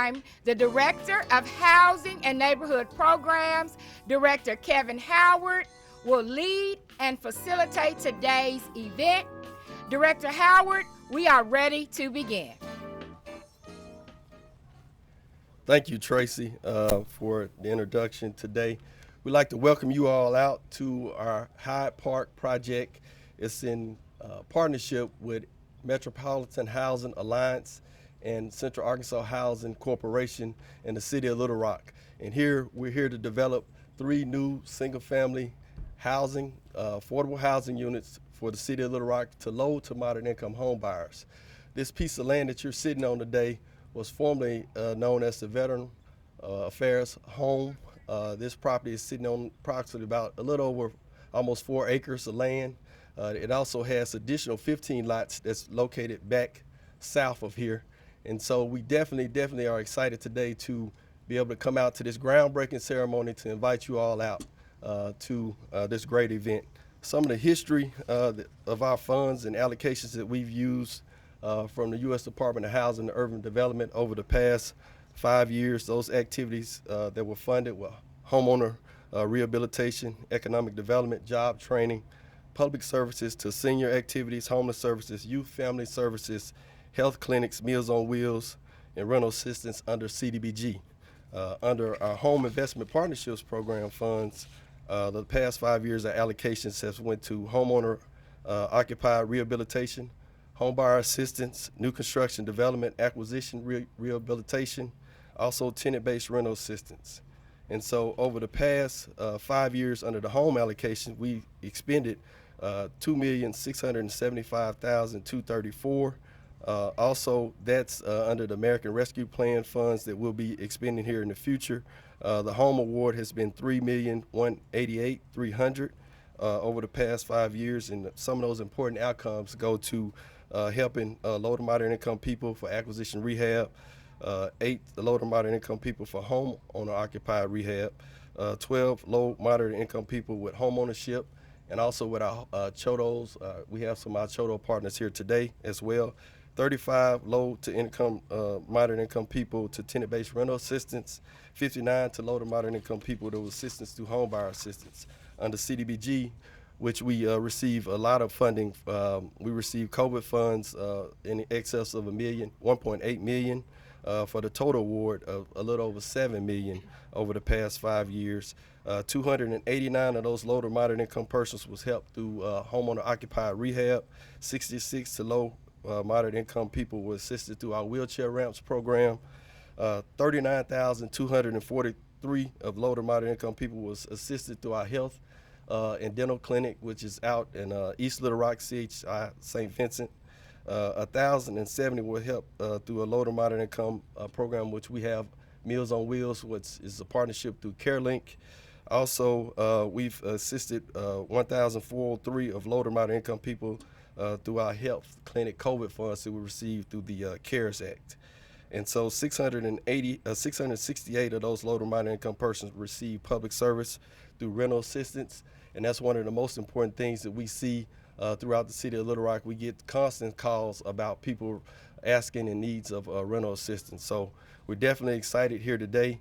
time, the Director of Housing and Neighborhood Programs, Director Kevin Howard, will lead and facilitate today's event. Director Howard, we are ready to begin. Thank you, Tracy, for the introduction today. We'd like to welcome you all out to our Hyde Park project. It's in partnership with Metropolitan Housing Alliance and Central Arkansas Housing Corporation in the city of Little Rock. And we're here to develop 3 new single-family housing, affordable housing units for the city of Little Rock to low to moderate income home buyers. This piece of land that you're sitting on today was formerly known as the Veteran Affairs Home. This property is sitting on approximately about a little over almost 4 acres of land. It also has additional 15 lots that's located back south of here. And so we definitely are excited today to be able to come out to this groundbreaking ceremony to invite you all out to this great event. Some of the history of our funds and allocations that we've used from the U.S. Department of Housing and Urban Development over the past 5 years. Those activities that were funded were homeowner rehabilitation, economic development, job training, public services to senior activities, homeless services, youth family services, health clinics, Meals on Wheels, and rental assistance under CDBG. Under our Home Investment Partnerships Program funds, the past 5 years, our allocations have went to homeowner occupied rehabilitation, homebuyer assistance, new construction development, acquisition rehabilitation, also tenant-based rental assistance. And so over the past 5 years under the home allocation, we expended $2,675,234. Also, that's under the American Rescue Plan funds that we'll be expending here in the future. The home award has been $3,188,300 over the past 5 years, and some of those important outcomes go to helping low to moderate income people for acquisition rehab, 8 low to moderate income people for home owner occupied rehab, 12 low moderate income people with home ownership, and also with our CHODOs. We have some of our CHODO partners here today as well. 35 low to income, moderate income people to tenant-based rental assistance, 59 to low to moderate income people to assistance through home buyer assistance. Under CDBG, which we receive a lot of funding. We receive COVID funds in excess of $1.8 million for the total award of a little over $7 million over the past 5 years. 289 of those low to moderate income persons was helped through homeowner occupied rehab. 66 to low moderate income people were assisted through our wheelchair ramps program. 39,243 of low to moderate income people was assisted through our health and dental clinic, which is out in East Little Rock, CHI St. Vincent. 1,070 were helped through a low to moderate income program, which we have Meals on Wheels, which is a partnership through CareLink. Also, we've assisted 1,403 of low to moderate income people through our health clinic COVID funds that we received through the CARES Act. And so 668 of those low to moderate income persons receive public service through rental assistance. And that's one of the most important things that we see throughout the city of Little Rock. We get constant calls about people asking in needs of rental assistance. So we're definitely excited here today.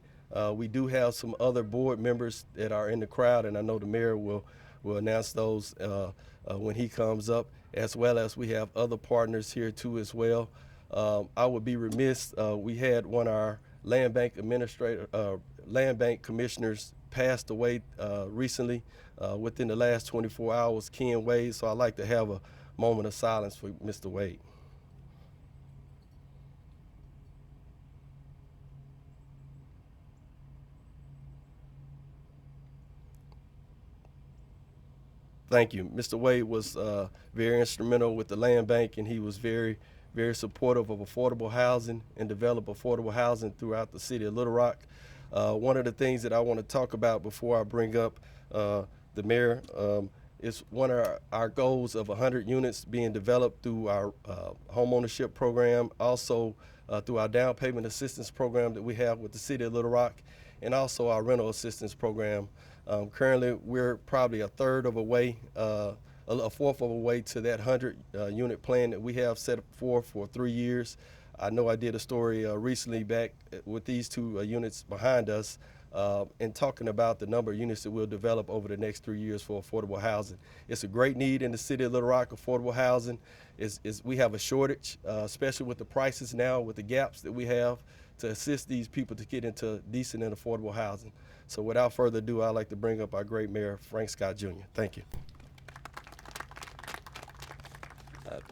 We do have some other board members that are in the crowd, and I know the mayor will announce those when he comes up, as well as we have other partners here too as well. I would be remiss, we had one of our land bank commissioners passed away recently within the last 24 hours, Ken Wade, so I'd like to have a moment of silence for Mr. Wade. Thank you. Mr. Wade was very instrumental with the land bank, and he was very supportive of affordable housing and develop affordable housing throughout the city of Little Rock. One of the things that I want to talk about before I bring up the mayor is one of our goals of 100 units being developed through our home ownership program, also through our down payment assistance program that we have with the city of Little Rock, and also our rental assistance program. Currently, we're probably a fourth of a way to that 100 unit plan that we have set forth for 3 years. I know I did a story recently back with these two units behind us and talking about the number of units that we'll develop over the next 3 years for affordable housing. It's a great need in the city of Little Rock, affordable housing. We have a shortage, especially with the prices now, with the gaps that we have to assist these people to get into decent and affordable housing. So without further ado, I'd like to bring up our great mayor, Frank Scott Jr. Thank you.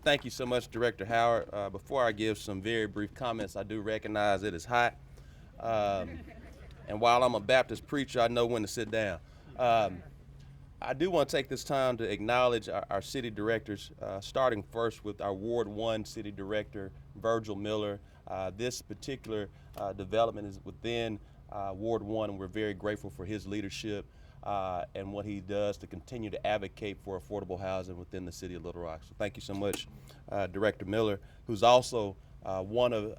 Thank you so much, Director Howard. Before I give some very brief comments, I do recognize it is hot. And while I'm a Baptist preacher, I know when to sit down. I do want to take this time to acknowledge our city directors, starting first with our Ward 1 City Director, Virgil Miller. This particular development is within Ward 1, and we're very grateful for his leadership and what he does to continue to advocate for affordable housing within the city of Little Rock. So thank you so much, Director Miller, who's also one of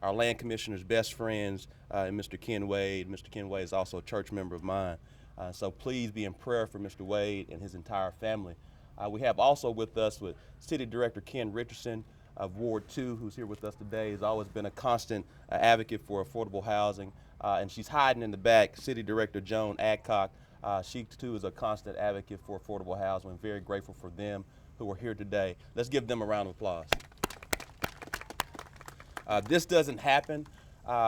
our land commissioner's best friends, Mr. Ken Wade. Mr. Ken Wade is also a church member of mine. So please be in prayer for Mr. Wade and his entire family. We have also with us with City Director Ken Richardson of Ward 2, who's here with us today. Has always been a constant advocate for affordable housing. And she's hiding in the back, City Director Joan Adcock. She too is a constant advocate for affordable housing. I'm very grateful for them who are here today. Let's give them a round of applause. This doesn't happen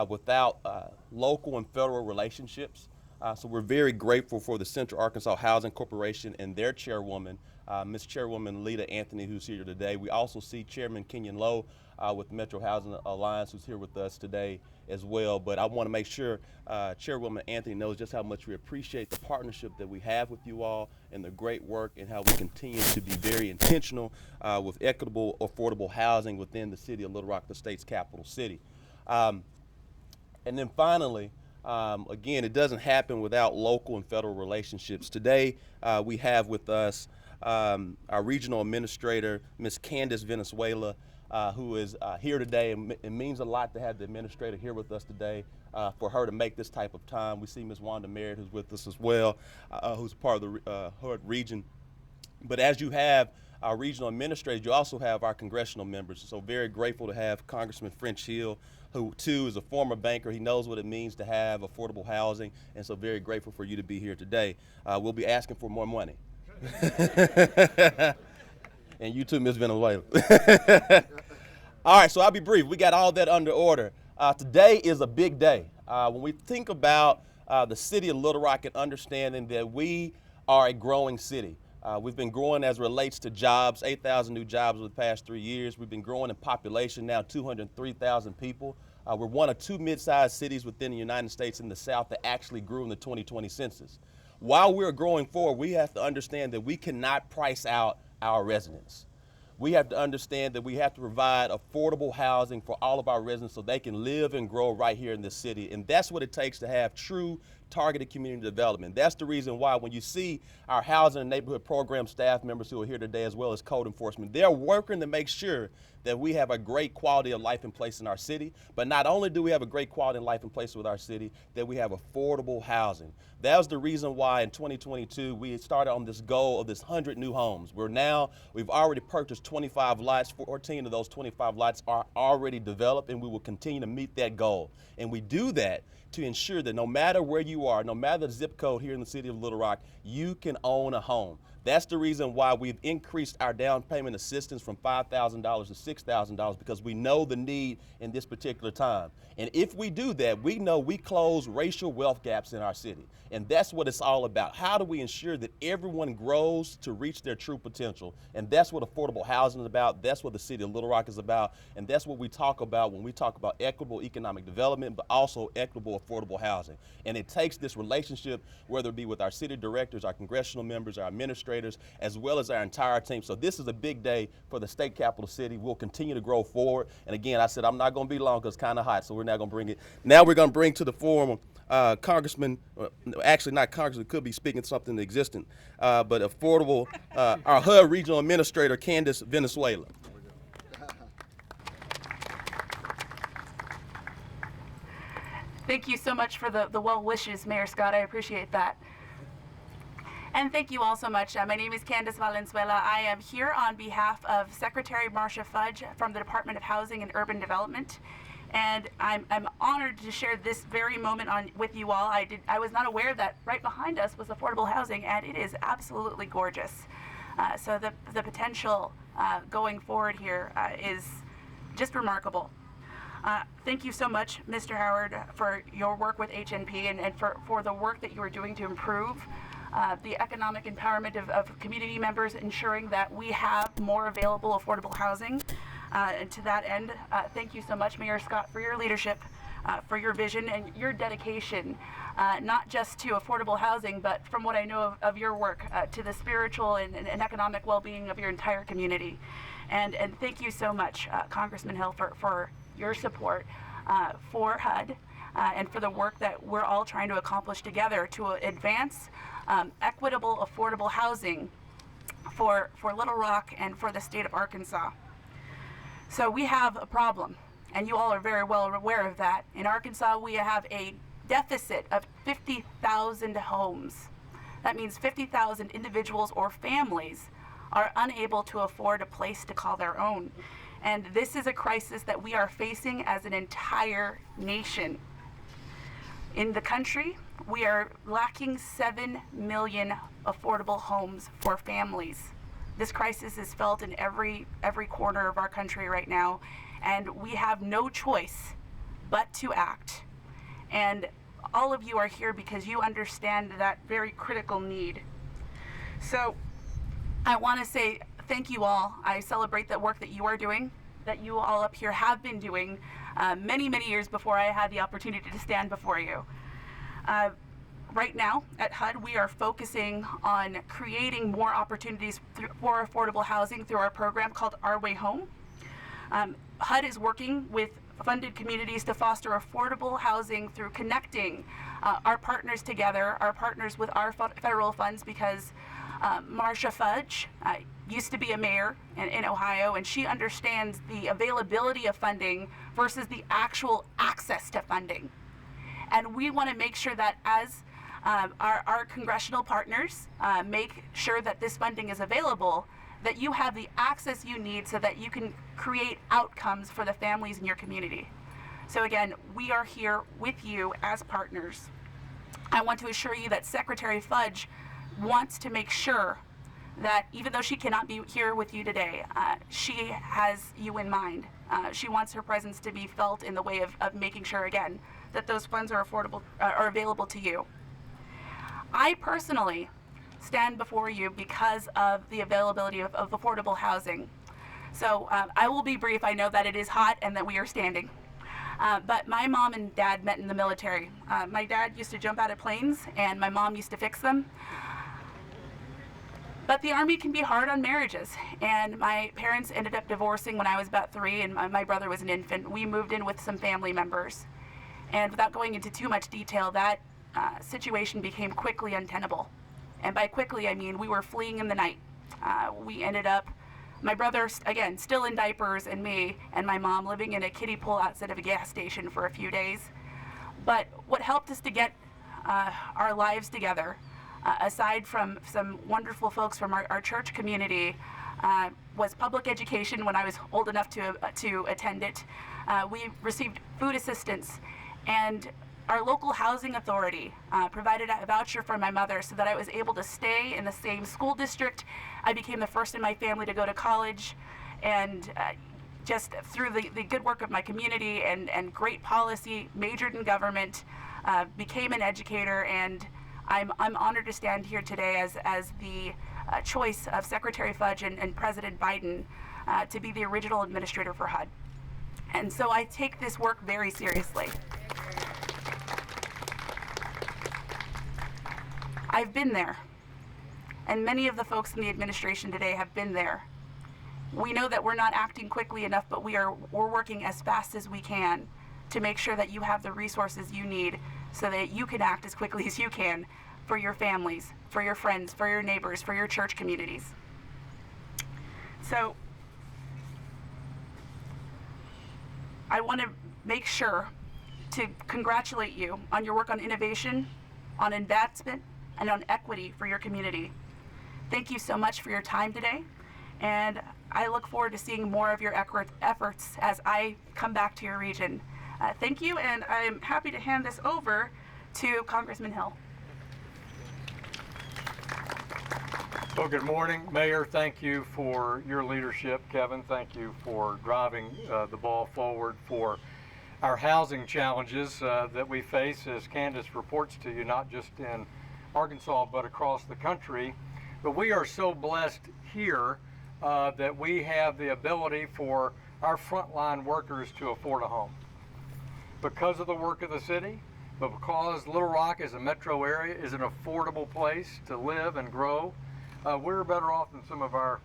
without local and federal relationships. So we're very grateful for the Central Arkansas Housing Corporation and their chairwoman, Ms. Chairwoman Lita Anthony, who's here today. We also see Chairman Kenyon Lowe with Metro Housing Alliance, who's here with us today as well. But I want to make sure Chairwoman Anthony knows just how much we appreciate the partnership that we have with you all and the great work and how we continue to be very intentional with equitable, affordable housing within the city of Little Rock, the state's capital city. And then finally, again, it doesn't happen without local and federal relationships. Today, we have with us our regional administrator, Ms. Candace Venezuela, who is here today. And it means a lot to have the administrator here with us today for her to make this type of time. We see Ms. Wanda Merritt, who's with us as well, who's part of the HUD region. But as you have our regional administrators, you also have our congressional members. So very grateful to have Congressman French Hill, who too is a former banker. He knows what it means to have affordable housing, and so very grateful for you to be here today. We'll be asking for more money. And you too, Ms. Venezuela. All right, so I'll be brief. We got all that under order. Today is a big day. When we think about the city of Little Rock and understanding that we are a growing city. We've been growing as it relates to jobs, 8,000 new jobs over the past 3 years. We've been growing in population now, 203,000 people. We're one of two mid-sized cities within the United States in the South that actually grew in the 2020 census. While we're growing forward, we have to understand that we cannot price out our residents. We have to understand that we have to provide affordable housing for all of our residents so they can live and grow right here in this city. And that's what it takes to have true targeted community development. That's the reason why when you see our housing and neighborhood program staff members who are here today, as well as code enforcement, they're working to make sure that we have a great quality of life in place in our city. But not only do we have a great quality of life in place with our city, that we have affordable housing. That was the reason why in 2022 we started on this goal of this 100 new homes. We've already purchased 25 lots. 14 of those 25 lots are already developed, and we will continue to meet that goal. And we do that to ensure that no matter where you are, no matter the zip code here in the city of Little Rock, you can own a home. That's the reason why we've increased our down payment assistance from $5,000 to $6,000, because we know the need in this particular time. And if we do that, we know we close racial wealth gaps in our city. And that's what it's all about. How do we ensure that everyone grows to reach their true potential? And that's what affordable housing is about. That's what the city of Little Rock is about. And that's what we talk about when we talk about equitable economic development, but also equitable affordable housing. And it takes this relationship, whether it be with our city directors, our congressional members, our administrators, as well as our entire team. So this is a big day for the state capital city. We'll continue to grow forward. And again, I said I'm not going to be long because it's kind of hot, so we're not going to bring it. Now we're going to bring to the forum Congressman, actually not Congressman, could be speaking something existent, but affordable, our HUD Regional Administrator, Candace Venezuela. Thank you so much for the well wishes, Mayor Scott. I appreciate that. And thank you all so much. My name is Candace Valenzuela. I am here on behalf of Secretary Marcia Fudge from the Department of Housing and Urban Development. And I'm honored to share this very moment with you all. I was not aware that right behind us was affordable housing, and it is absolutely gorgeous. So the potential going forward here is just remarkable. Thank you so much, Mr. Howard, for your work with HNP and for the work that you are doing to improve the economic empowerment of community members, ensuring that we have more available affordable housing. And to that end, thank you so much, Mayor Scott, for your leadership, for your vision and your dedication, not just to affordable housing, but from what I know of your work, to the spiritual and economic well-being of your entire community. And thank you so much, Congressman Hill, for your support for HUD and for the work that we're all trying to accomplish together to advance equitable, affordable housing for Little Rock and for the state of Arkansas. So we have a problem, and you all are very well aware of that. In Arkansas, we have a deficit of 50,000 homes. That means 50,000 individuals or families are unable to afford a place to call their own. And this is a crisis that we are facing as an entire nation. In the country, we are lacking 7 million affordable homes for families. This crisis is felt in every corner of our country right now, and we have no choice but to act. And all of you are here because you understand that very critical need. So I want to say thank you all. I celebrate the work that you are doing, that you all up here have been doing many, many years before I had the opportunity to stand before you. Right now at HUD, we are focusing on creating more opportunities for affordable housing through our program called Our Way Home. HUD is working with funded communities to foster affordable housing through connecting our partners together, our partners with our federal funds, because Marcia Fudge used to be a mayor in Ohio, and she understands the availability of funding versus the actual access to funding. And we want to make sure that as our congressional partners make sure that this funding is available, that you have the access you need so that you can create outcomes for the families in your community. So again, we are here with you as partners. I want to assure you that Secretary Fudge wants to make sure that even though she cannot be here with you today, she has you in mind. She wants her presence to be felt in the way of making sure, again, that those funds are affordable, are available to you. I personally stand before you because of the availability of affordable housing. So I will be brief. I know that it is hot and that we are standing. But my mom and dad met in the military. My dad used to jump out of planes and my mom used to fix them. But the Army can be hard on marriages, and my parents ended up divorcing when I was about 3 and my brother was an infant. We moved in with some family members. And without going into too much detail, that situation became quickly untenable. And by quickly, I mean we were fleeing in the night. We ended up, my brother, again, still in diapers, and me and my mom living in a kiddie pool outside of a gas station for a few days. But what helped us to get our lives together, aside from some wonderful folks from our church community, was public education when I was old enough to attend it. We received food assistance, and our local housing authority provided a voucher for my mother so that I was able to stay in the same school district. I became the first in my family to go to college, and just through the good work of my community and great policy, majored in government, became an educator, and I'm honored to stand here today as the choice of Secretary Fudge and President Biden to be the original administrator for HUD. And so I take this work very seriously. I've been there, and many of the folks in the administration today have been there. We know that we're not acting quickly enough, but we're working as fast as we can to make sure that you have the resources you need so that you can act as quickly as you can for your families, for your friends, for your neighbors, for your church communities. So I want to make sure to congratulate you on your work on innovation, on advancement, and on equity for your community. Thank you so much for your time today, and I look forward to seeing more of your efforts as I come back to your region. Thank you, and I'm happy to hand this over to Congressman Hill. Well, good morning, Mayor. Thank you for your leadership. Kevin, thank you for driving the ball forward for our housing challenges that we face, as Candace reports to you, not just in Arkansas, but across the country. But we are so blessed here that we have the ability for our frontline workers to afford a home. Because of the work of the city, but because Little Rock as a metro area is an affordable place to live and grow, we're better off than some of our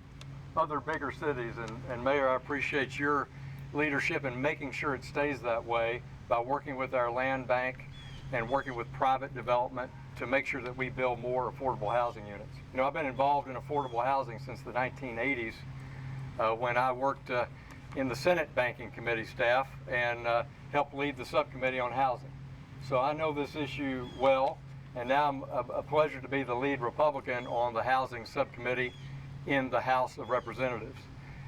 other bigger cities. And Mayor, I appreciate your leadership in making sure it stays that way by working with our land bank and working with private development to make sure that we build more affordable housing units. You know, I've been involved in affordable housing since the 1980s when I worked in the Senate Banking Committee staff and helped lead the subcommittee on housing. So I know this issue well, and now I'm a pleasure to be the lead Republican on the housing subcommittee in the House of Representatives.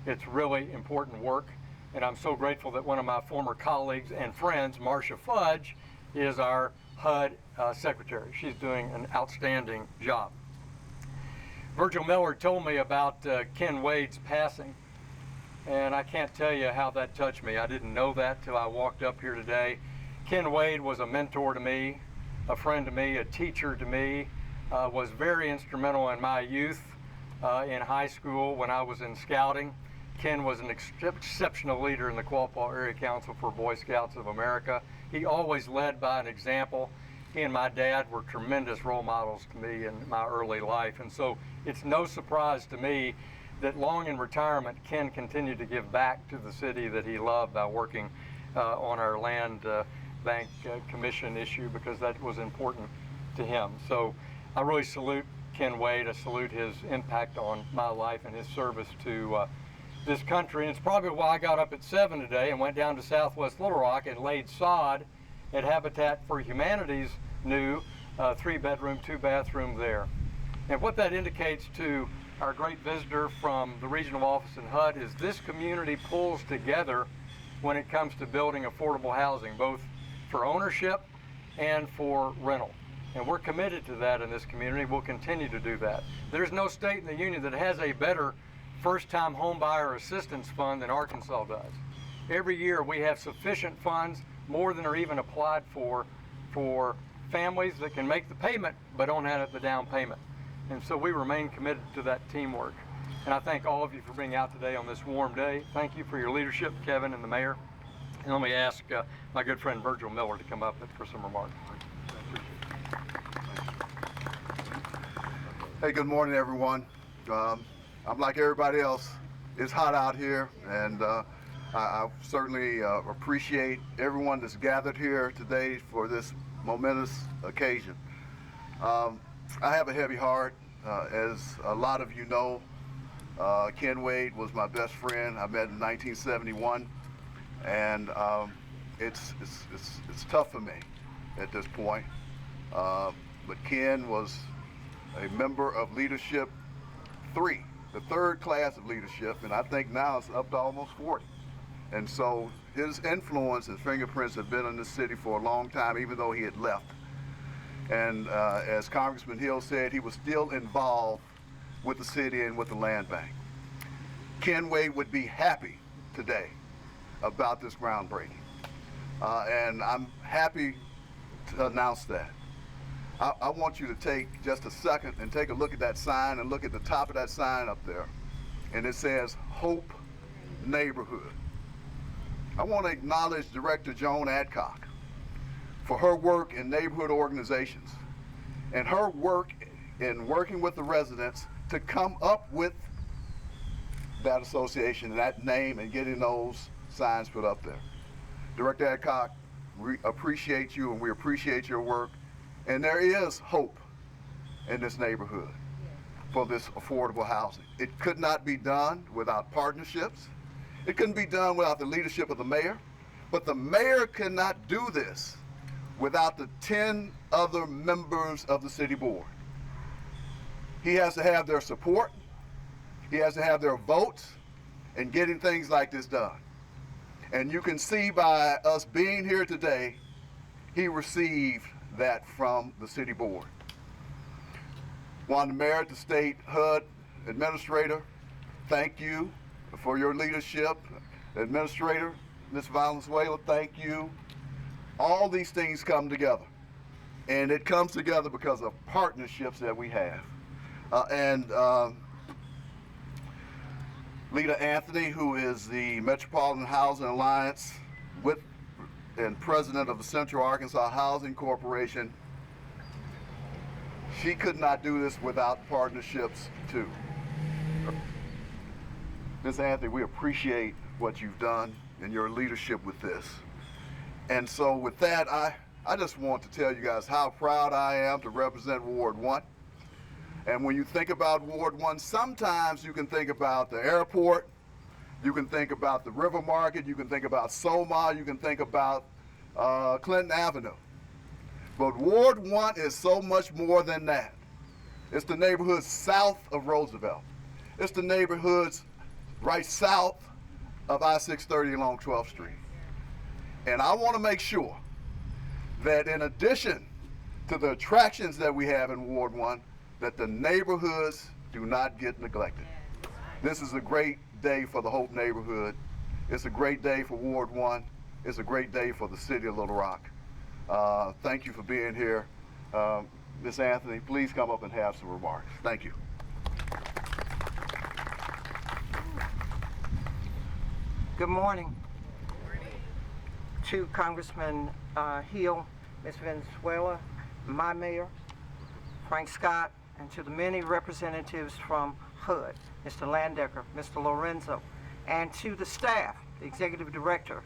It's really important work, and I'm so grateful that one of my former colleagues and friends, Marcia Fudge, is our HUD secretary. She's doing an outstanding job. Virgil Miller told me about Ken Wade's passing, and I can't tell you how that touched me. I didn't know that till I walked up here today. Ken Wade was a mentor to me, a friend to me, a teacher to me, was very instrumental in my youth in high school when I was in scouting. Ken was an exceptional leader in the Quapaw Area Council for Boy Scouts of America. He always led by an example. He and my dad were tremendous role models to me in my early life. And so it's no surprise to me that long in retirement, Ken continued to give back to the city that he loved by working on our land bank commission issue, because that was important to him. So I really salute Ken Wade. I salute his impact on my life and his service to this country. And it's probably why I got up at 7 today and went down to Southwest Little Rock and laid sod at Habitat for Humanity's new 3-bedroom, 2-bathroom there. And what that indicates to our great visitor from the regional office in HUD is this community pulls together when it comes to building affordable housing, both for ownership and for rental. And we're committed to that in this community. We'll continue to do that. There's no state in the union that has a better first-time home buyer assistance fund than Arkansas does. Every year we have sufficient funds, more than are even applied for families that can make the payment but don't have the down payment. And so we remain committed to that teamwork. And I thank all of you for being out today on this warm day. Thank you for your leadership, Kevin and the mayor. And let me ask my good friend Virgil Miller to come up for some remarks. Hey, good morning, everyone. I'm like everybody else. It's hot out here, and I certainly appreciate everyone that's gathered here today for this momentous occasion. I have a heavy heart. As a lot of you know, Ken Wade was my best friend. I met in 1971, and it's tough for me at this point. But Ken was a member of Leadership 3, the third class of leadership, and I think now it's up to almost 40. And so his influence and fingerprints have been in the city for a long time, even though he had left. And as Congressman Hill said, he was still involved with the city and with the land bank. Ken Wade would be happy today about this groundbreaking. And I'm happy to announce that. I want you to take just a second and take a look at that sign and look at the top of that sign up there. And it says Hope Neighborhood. I want to acknowledge Director Joan Adcock for her work in neighborhood organizations and her work in working with the residents to come up with that association and that name and getting those signs put up there. Director Adcock, we appreciate you and we appreciate your work. And there is hope in this neighborhood for this affordable housing. It could not be done without partnerships. It couldn't be done without the leadership of the mayor. But the mayor cannot do this without the 10 other members of the city board. He has to have their support. He has to have their votes in getting things like this done. And you can see by us being here today, he received that from the city board. Want the mayor, the state HUD administrator, thank you for your leadership. Administrator, Ms. Valenzuela, thank you. All these things come together. And it comes together because of partnerships that we have. Lita Anthony, who is the Metropolitan Housing Alliance and president of the Central Arkansas Housing Corporation, she could not do this without partnerships too. Ms. Anthony, we appreciate what you've done and your leadership with this. And so with that, I just want to tell you guys how proud I am to represent Ward 1. And when you think about Ward 1, sometimes you can think about the airport, you can think about the River Market, you can think about Soma, you can think about Clinton Avenue. But Ward 1 is so much more than that. It's the neighborhoods south of Roosevelt. It's the neighborhoods right south of I-630 along 12th Street. And I want to make sure that in addition to the attractions that we have in Ward 1, that the neighborhoods do not get neglected. This is a great day for the Hope neighborhood. It's a great day for Ward 1. It's a great day for the city of Little Rock. Thank you for being here. Ms. Anthony, please come up and have some remarks. Thank you. Good morning. To Congressman Hill, Ms. Valenzuela, my mayor, Frank Scott, and to the many representatives from HUD, Mr. Landecker, Mr. Lorenzo, and to the staff, the executive director,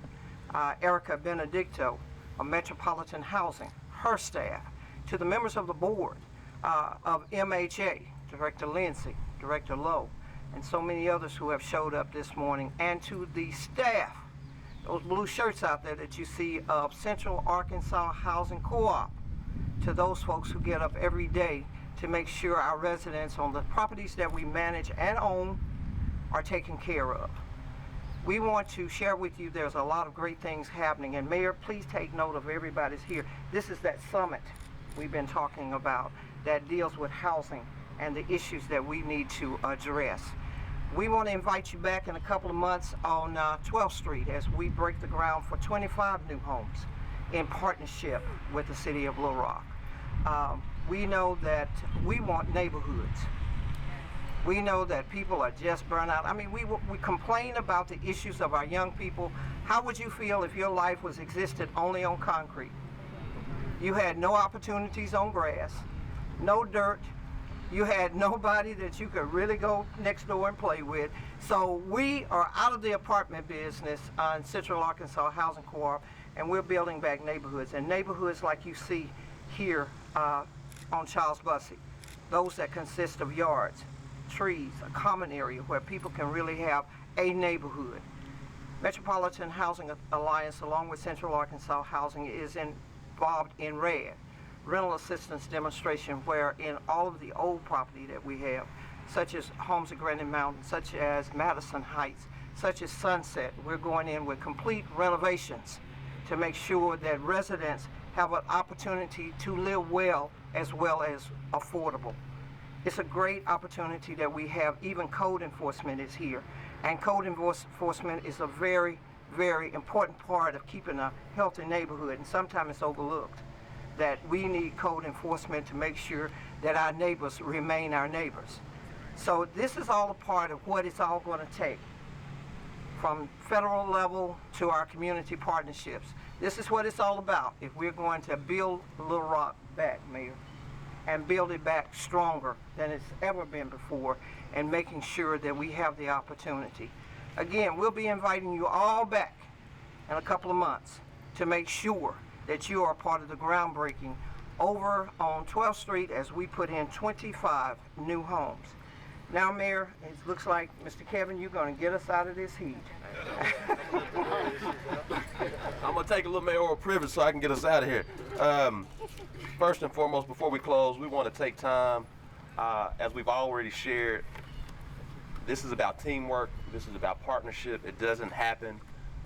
Erica Benedicto of Metropolitan Housing, her staff, to the members of the board of MHA, Director Lindsay, Director Lowe, and so many others who have showed up this morning, and to the staff, those blue shirts out there that you see of Central Arkansas Housing Co-op, to those folks who get up every day to make sure our residents on the properties that we manage and own are taken care of. We want to share with you there's a lot of great things happening, and Mayor, please take note of everybody's here. This is that summit we've been talking about that deals with housing and the issues that we need to address. We want to invite you back in a couple of months on 12th Street as we break the ground for 25 new homes in partnership with the city of Little Rock. We know that we want neighborhoods. We know that people are just burnt out. I mean, we complain about the issues of our young people. How would you feel if your life was existed only on concrete? You had no opportunities on grass, no dirt. You had nobody that you could really go next door and play with. So we are out of the apartment business on Central Arkansas Housing Co-op, and we're building back neighborhoods. And neighborhoods like you see here on Charles Bussey, those that consist of yards, trees, a common area where people can really have a neighborhood. Metropolitan Housing Alliance, along with Central Arkansas Housing, is involved in RED, rental assistance demonstration, where in all of the old property that we have, such as homes at Granite Mountain, such as Madison Heights, such as Sunset, we're going in with complete renovations to make sure that residents have an opportunity to live well as affordable. It's a great opportunity that we have. Even code enforcement is here. And code enforcement is a very, very important part of keeping a healthy neighborhood, and sometimes it's overlooked that we need code enforcement to make sure that our neighbors remain our neighbors. So this is all a part of what it's all going to take, from federal level to our community partnerships. This is what it's all about if we're going to build Little Rock back, Mayor, and build it back stronger than it's ever been before, and making sure that we have the opportunity. Again, we'll be inviting you all back in a couple of months to make sure that you are part of the groundbreaking over on 12th Street as we put in 25 new homes. Now, Mayor, it looks like, Mr. Kevin, you're going to get us out of this heat. I'm going to take a little mayoral privilege so I can get us out of here. First and foremost, before we close, we want to take time As we've already shared, this is about teamwork. This is about partnership. It doesn't happen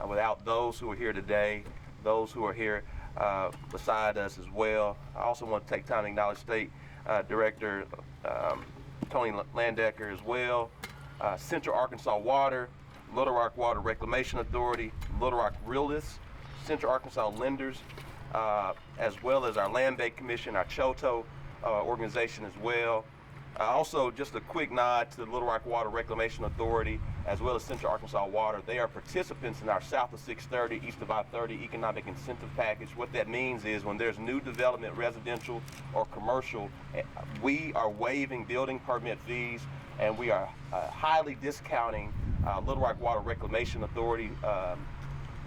without those who are here today, those who are here beside us as well. I also want to take time to acknowledge State Director Tony Landecker as well, Central Arkansas Water, Little Rock Water Reclamation Authority, Little Rock Realists, Central Arkansas Lenders, as well as our Land Bank Commission, our CHOTO organization as well. Also, just a quick nod to the Little Rock Water Reclamation Authority, as well as Central Arkansas Water. They are participants in our South of 630, East of I-30 Economic Incentive Package. What that means is when there's new development, residential or commercial, we are waiving building permit fees, and we are highly discounting Little Rock Water Reclamation Authority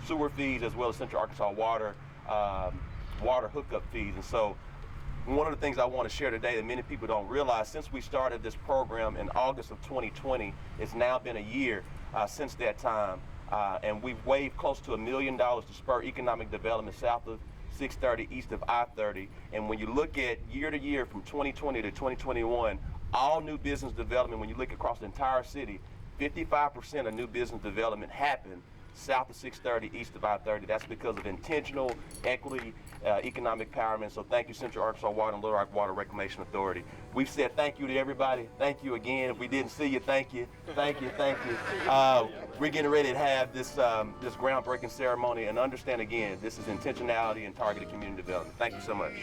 sewer fees, as well as Central Arkansas Water water hookup fees. And so one of the things I want to share today that many people don't realize, since we started this program in August of 2020, it's now been a year since that time, and we've waived close to $1 million to spur economic development south of 630, east of I-30. And when you look at year to year from 2020 to 2021, all new business development, when you look across the entire city, 55% of new business development happened south of 630, east of I-30. That's because of intentional equity, economic empowerment. So thank you, Central Arkansas Water and Little Rock Water Reclamation Authority. We've said thank you to everybody. Thank you again. If we didn't see you, thank you. Thank you, thank you. We're getting ready to have this this groundbreaking ceremony, and understand again, this is intentionality and targeted community development. Thank you so much.